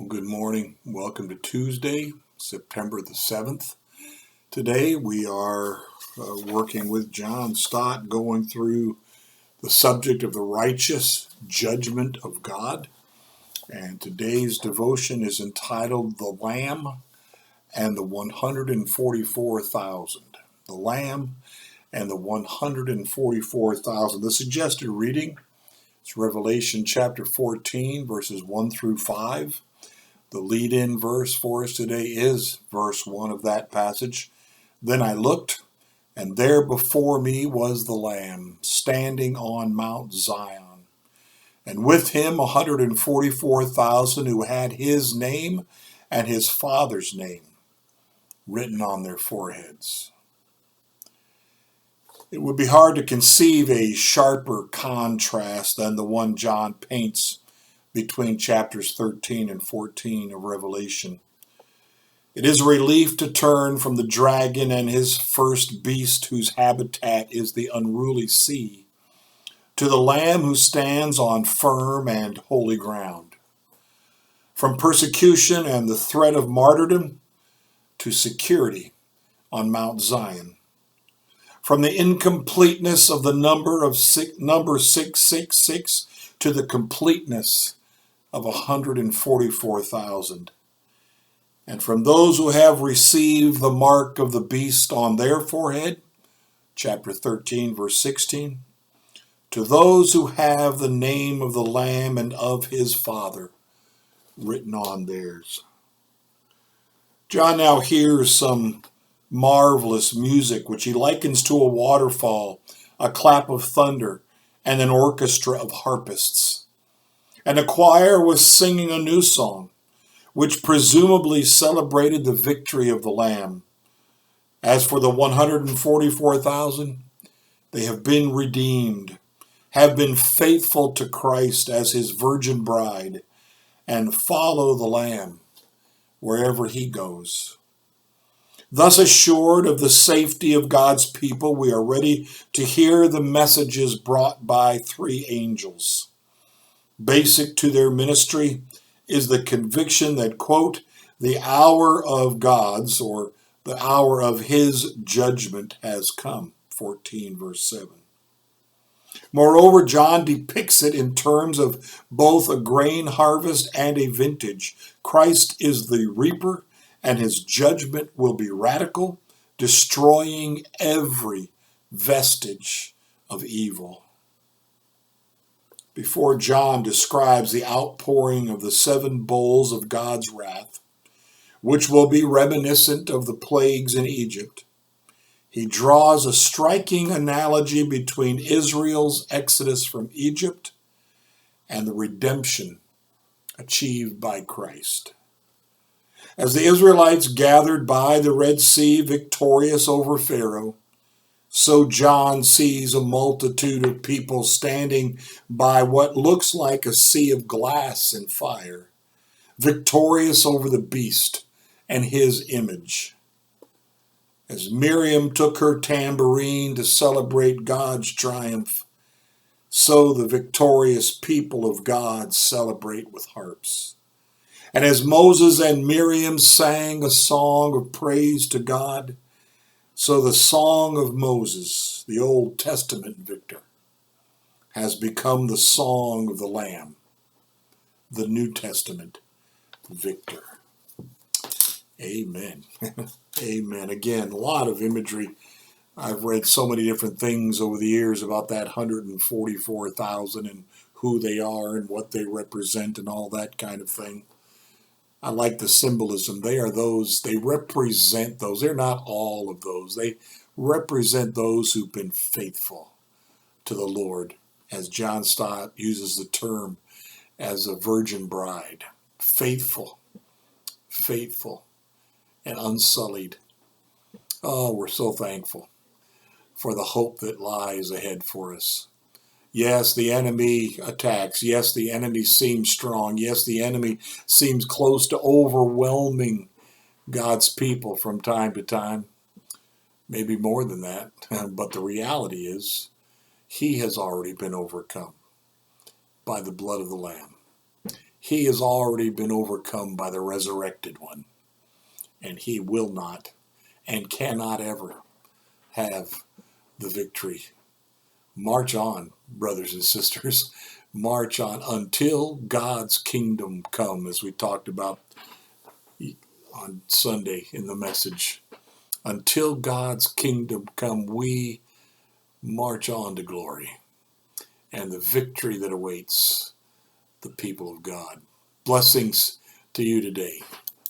Good morning. Welcome to Tuesday, September the 7th. Today we are working with John Stott, going through the subject of the righteous judgment of God. And today's devotion is entitled The Lamb and the 144,000. The Lamb and the 144,000. The suggested reading is Revelation chapter 14, verses 1 through 5. The lead-in verse for us today is verse 1 of that passage. Then I looked, and there before me was the Lamb, standing on Mount Zion, and with him 144,000 who had his name and his Father's name written on their foreheads. It would be hard to conceive a sharper contrast than the one John paints between chapters 13 and 14 of Revelation. It is a relief to turn from the dragon and his first beast, whose habitat is the unruly sea, to the Lamb who stands on firm and holy ground. From persecution and the threat of martyrdom to security on Mount Zion. From the incompleteness of the number 666 to the completeness of 144,000. And from those who have received the mark of the beast on their forehead, chapter 13, verse 16, to those who have the name of the Lamb and of his Father written on theirs. John now hears some marvelous music, which he likens to a waterfall, a clap of thunder, and an orchestra of harpists. And a choir was singing a new song, which presumably celebrated the victory of the Lamb. As for the 144,000, they have been redeemed, have been faithful to Christ as his virgin bride, and follow the Lamb wherever he goes. Thus assured of the safety of God's people, we are ready to hear the messages brought by three angels. Basic to their ministry is the conviction that, quote, the hour of God's, or the hour of his judgment has come, 14 verse 7. Moreover, John depicts it in terms of both a grain harvest and a vintage. Christ is the reaper, and his judgment will be radical, destroying every vestige of evil. Before John describes the outpouring of the 7 bowls of God's wrath, which will be reminiscent of the plagues in Egypt, he draws a striking analogy between Israel's exodus from Egypt and the redemption achieved by Christ. As the Israelites gathered by the Red Sea victorious over Pharaoh, so John sees a multitude of people standing by what looks like a sea of glass and fire, victorious over the beast and his image. As Miriam took her tambourine to celebrate God's triumph, so the victorious people of God celebrate with harps. And as Moses and Miriam sang a song of praise to God, so the song of Moses, the Old Testament victor, has become the song of the Lamb, the New Testament victor. Amen. Amen. Again, a lot of imagery. I've read so many different things over the years about that 144,000 and who they are and what they represent and all that kind of thing. I like the symbolism. They represent those. They're not all of those. They represent those who've been faithful to the Lord, as John Stott uses the term, as a virgin bride. Faithful, and unsullied. Oh, we're so thankful for the hope that lies ahead for us. Yes, the enemy attacks. Yes, the enemy seems strong. Yes, the enemy seems close to overwhelming God's people from time to time. Maybe more than that. But the reality is, he has already been overcome by the blood of the Lamb. He has already been overcome by the resurrected one, and he will not and cannot ever have the victory. March on, brothers and sisters. March on until God's kingdom come, as we talked about on Sunday in the message. Until God's kingdom come, we march on to glory and the victory that awaits the people of God. Blessings to you today.